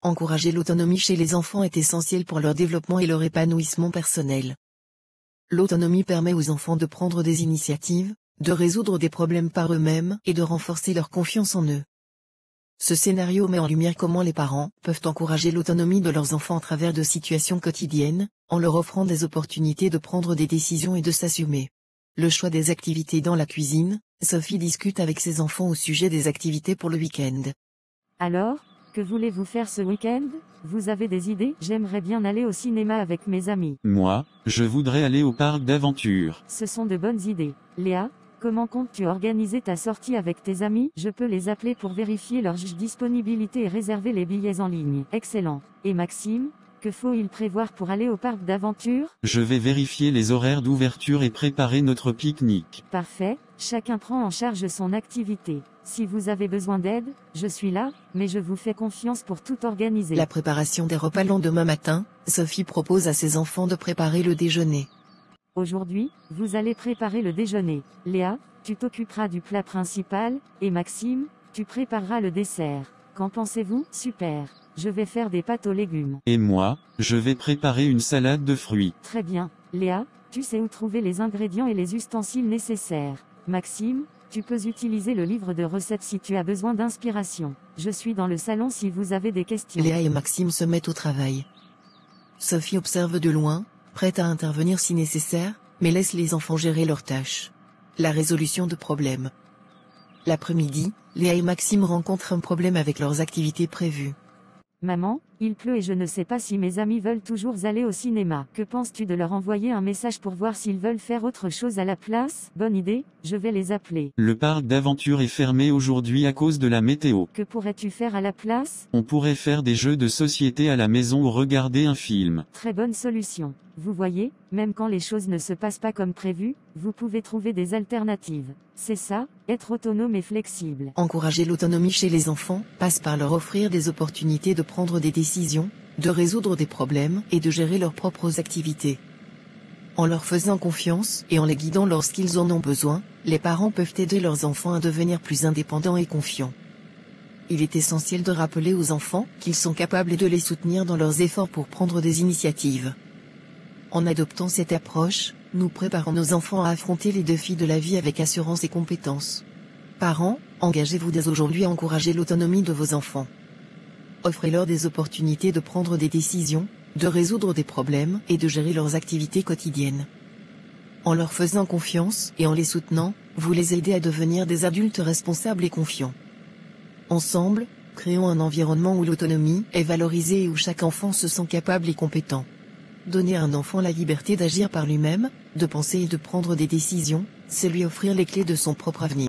Encourager l'autonomie chez les enfants est essentiel pour leur développement et leur épanouissement personnel. L'autonomie permet aux enfants de prendre des initiatives, de résoudre des problèmes par eux-mêmes et de renforcer leur confiance en eux. Ce scénario met en lumière comment les parents peuvent encourager l'autonomie de leurs enfants à travers de situations quotidiennes, en leur offrant des opportunités de prendre des décisions et de s'assumer. Le choix des activités dans la cuisine, Sophie discute avec ses enfants au sujet des activités pour le week-end. Alors, que voulez-vous faire ce week-end? Vous avez des idées? J'aimerais bien aller au cinéma avec mes amis. Moi, je voudrais aller au parc d'aventure. Ce sont de bonnes idées. Léa, comment comptes-tu organiser ta sortie avec tes amis? Je peux les appeler pour vérifier leur disponibilité et réserver les billets en ligne. Excellent. Et Maxime, que faut-il prévoir pour aller au parc d'aventure? Je vais vérifier les horaires d'ouverture et préparer notre pique-nique. Parfait, chacun prend en charge son activité. Si vous avez besoin d'aide, je suis là, mais je vous fais confiance pour tout organiser. La préparation des repas le lendemain matin, Sophie propose à ses enfants de préparer le déjeuner. Aujourd'hui, vous allez préparer le déjeuner. Léa, tu t'occuperas du plat principal, et Maxime, tu prépareras le dessert. Qu'en pensez-vous? Super. Je vais faire des pâtes aux légumes. Et moi, je vais préparer une salade de fruits. Très bien. Léa, tu sais où trouver les ingrédients et les ustensiles nécessaires. Maxime, tu peux utiliser le livre de recettes si tu as besoin d'inspiration. Je suis dans le salon si vous avez des questions. Léa et Maxime se mettent au travail. Sophie observe de loin, prête à intervenir si nécessaire, mais laisse les enfants gérer leurs tâches. La résolution de problèmes. L'après-midi, Léa et Maxime rencontrent un problème avec leurs activités prévues. Maman, il pleut et je ne sais pas si mes amis veulent toujours aller au cinéma. Que penses-tu de leur envoyer un message pour voir s'ils veulent faire autre chose à la place? Bonne idée, je vais les appeler. Le parc d'aventure est fermé aujourd'hui à cause de la météo. Que pourrais-tu faire à la place? On pourrait faire des jeux de société à la maison ou regarder un film. Très bonne solution. Vous voyez, même quand les choses ne se passent pas comme prévu, vous pouvez trouver des alternatives. C'est ça, être autonome et flexible. Encourager l'autonomie chez les enfants passe par leur offrir des opportunités de prendre des décisions, de résoudre des problèmes et de gérer leurs propres activités. En leur faisant confiance et en les guidant lorsqu'ils en ont besoin, les parents peuvent aider leurs enfants à devenir plus indépendants et confiants. Il est essentiel de rappeler aux enfants qu'ils sont capables et de les soutenir dans leurs efforts pour prendre des initiatives. En adoptant cette approche, nous préparons nos enfants à affronter les défis de la vie avec assurance et compétence. Parents, engagez-vous dès aujourd'hui à encourager l'autonomie de vos enfants. Offrez-leur des opportunités de prendre des décisions, de résoudre des problèmes et de gérer leurs activités quotidiennes. En leur faisant confiance et en les soutenant, vous les aidez à devenir des adultes responsables et confiants. Ensemble, créons un environnement où l'autonomie est valorisée et où chaque enfant se sent capable et compétent. Donner à un enfant la liberté d'agir par lui-même, de penser et de prendre des décisions, c'est lui offrir les clés de son propre avenir.